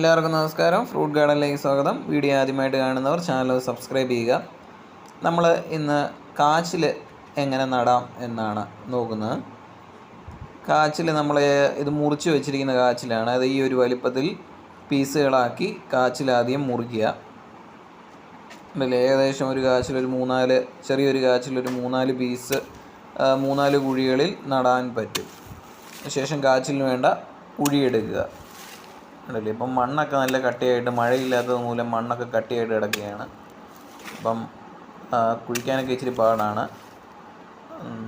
എല്ലാവർക്കും നമസ്കാരം. ഫ്രൂട്ട് ഗാർഡനിലേക്ക് സ്വാഗതം. വീഡിയോ ആദ്യമായിട്ട് കാണുന്നവർ ചാനൽ സബ്സ്ക്രൈബ് ചെയ്യുക. നമ്മൾ ഇന്ന് കാച്ചിൽ എങ്ങനെ നടാം എന്നാണ് നോക്കുന്നത്. കാച്ചിൽ നമ്മൾ ഇത് മുറിച്ച് വെച്ചിരിക്കുന്ന കാച്ചിലാണ്. അത് ഈ ഒരു വലിപ്പത്തിൽ പീസുകളാക്കി കാച്ചിൽ ആദ്യം മുറിക്കുക. ഏകദേശം ഒരു കാച്ചിൽ ഒരു ചെറിയൊരു കാച്ചിൽ ഒരു 3-4 പീസ് 3-4 കുഴികളിൽ നടാൻ പറ്റും. ശേഷം കാച്ചിലിന് വേണ്ട കുഴിയെടുക്കുക. ഉണ്ടല്ലേ, ഇപ്പം മണ്ണൊക്കെ നല്ല കട്ടിയായിട്ട്, മഴയില്ലാത്തത് മൂലം മണ്ണൊക്കെ കട്ടിയായിട്ട് കിടക്കുകയാണ്. അപ്പം കുഴിക്കാനൊക്കെ ഇച്ചിരി പാടാണ്.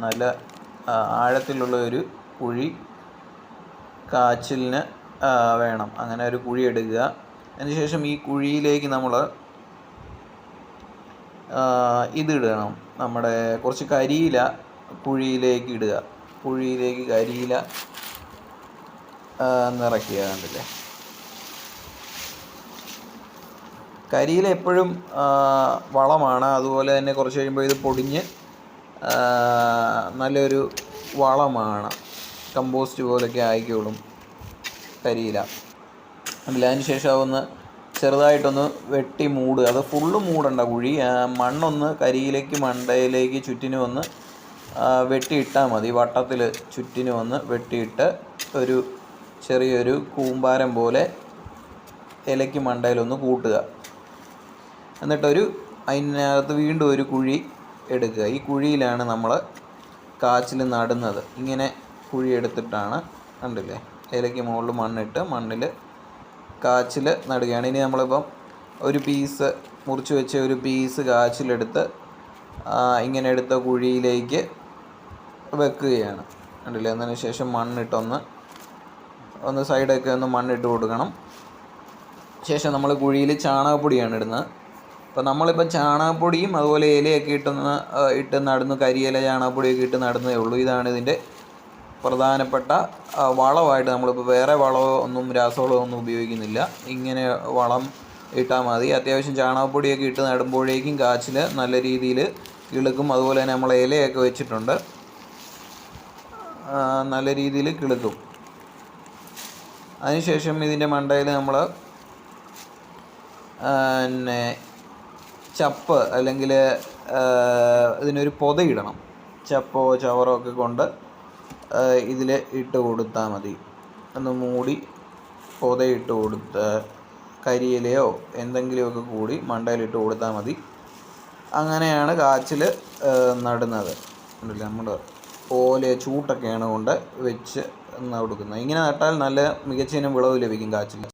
നല്ല ആഴത്തിലുള്ള ഒരു കുഴി കാച്ചിലിന് വേണം. അങ്ങനെ ഒരു കുഴി എടുക്കുക. അതിനുശേഷം ഈ കുഴിയിലേക്ക് നമ്മൾ ഇതിടണം. നമ്മുടെ കുറച്ച് കരിയില കുഴിയിലേക്ക് ഇടുക. കുഴിയിലേക്ക് കരിയില നിറയ്ക്കുക. കണ്ടില്ലേ, കരിയില എപ്പോഴും വളമാണ്. അതുപോലെ തന്നെ കുറച്ച് കഴിയുമ്പോൾ ഇത് പൊടിഞ്ഞ് നല്ലൊരു വളമാണ്. കമ്പോസ്റ്റ് പോലൊക്കെ ആയിക്കോളും കരിയില. അതിന് ശേഷം ഒന്ന് ചെറുതായിട്ടൊന്ന് വെട്ടി മൂടുക. അത് ഫുള്ള് മൂടണ്ട കുഴി. മണ്ണൊന്ന് കരിയിലേക്ക് മണ്ടയിലേക്ക് ചുറ്റിനും ഒന്ന് വെട്ടിയിട്ടാൽ മതി. വട്ടത്തിൽ ചുറ്റിനും ഒന്ന് വെട്ടിയിട്ട് ഒരു ചെറിയൊരു കൂമ്പാരം പോലെ ഇലയ്ക്ക് മണ്ടയിലൊന്ന് കൂട്ടുക. എന്നിട്ടൊരു അതിനകത്ത് വീണ്ടും ഒരു കുഴി എടുക്കുക. ഈ കുഴിയിലാണ് നമ്മൾ കാച്ചിൽ നടുന്നത്. ഇങ്ങനെ കുഴി എടുത്തിട്ടാണ്, കണ്ടില്ലേ, ഇലയ്ക്ക് മുകളിൽ മണ്ണിട്ട് മണ്ണിൽ കാച്ചിൽ നടുകയാണ്. ഇനി നമ്മളിപ്പം ഒരു പീസ് മുറിച്ച് വെച്ച ഒരു പീസ് കാച്ചിലെടുത്ത് ഇങ്ങനെ എടുത്ത കുഴിയിലേക്ക് വെക്കുകയാണ്. കണ്ടില്ലേ, അതിന് ശേഷം മണ്ണിട്ടൊന്ന് സൈഡൊക്കെ ഒന്ന് മണ്ണിട്ട് കൊടുക്കണം. ശേഷം നമ്മൾ കുഴിയിൽ ചാണകപ്പൊടിയാണ് ഇടുന്നത്. അപ്പോൾ നമ്മളിപ്പോൾ ചാണകപ്പൊടിയും അതുപോലെ ഇലയൊക്കെ ഇട്ട് നടുന്നു. കരിയില ചാണകപ്പൊടിയൊക്കെ ഇട്ട് നടുന്നതേ ഉള്ളൂ. ഇതാണ് ഇതിൻ്റെ പ്രധാനപ്പെട്ട വളമായിട്ട്. നമ്മളിപ്പോൾ വേറെ വളമോ ഒന്നും രാസവളമോ ഒന്നും ഉപയോഗിക്കുന്നില്ല. ഇങ്ങനെ വളം ഇട്ടാൽ മതി. അത്യാവശ്യം ചാണകപ്പൊടിയൊക്കെ ഇട്ട് നടുമ്പോഴേക്കും കാച്ചിൽ നല്ല രീതിയിൽ കിളുക്കും. അതുപോലെ തന്നെ നമ്മൾ ഇലയൊക്കെ വെച്ചിട്ടുണ്ട്, നല്ല രീതിയിൽ കിളുക്കും. അതിനുശേഷം ഇതിൻ്റെ മണ്ടയിൽ നമ്മൾ പിന്നെ ചപ്പ് അല്ലെങ്കിൽ ഇതിനൊരു പൊതയിടണം. ചപ്പോ ചവറോ ഒക്കെ കൊണ്ട് ഇതിൽ ഇട്ട് കൊടുത്താൽ മതി. ഒന്ന് മൂടി പൊതയിട്ട് കൊടുത്ത് കരിയിലയോ എന്തെങ്കിലുമൊക്കെ കൂടി മണ്ടയിലിട്ട് കൊടുത്താൽ മതി. അങ്ങനെയാണ് കാച്ചിൽ നടുന്നത്. ഉണ്ടല്ലേ, നമ്മൾ ചൂട്ടൊക്കെയാണ് കൊണ്ട് വെച്ച് കൊടുക്കുന്നത്. ഇങ്ങനെ നട്ടാൽ നല്ല മികച്ച വിളവ് ലഭിക്കും കാച്ചിൽ.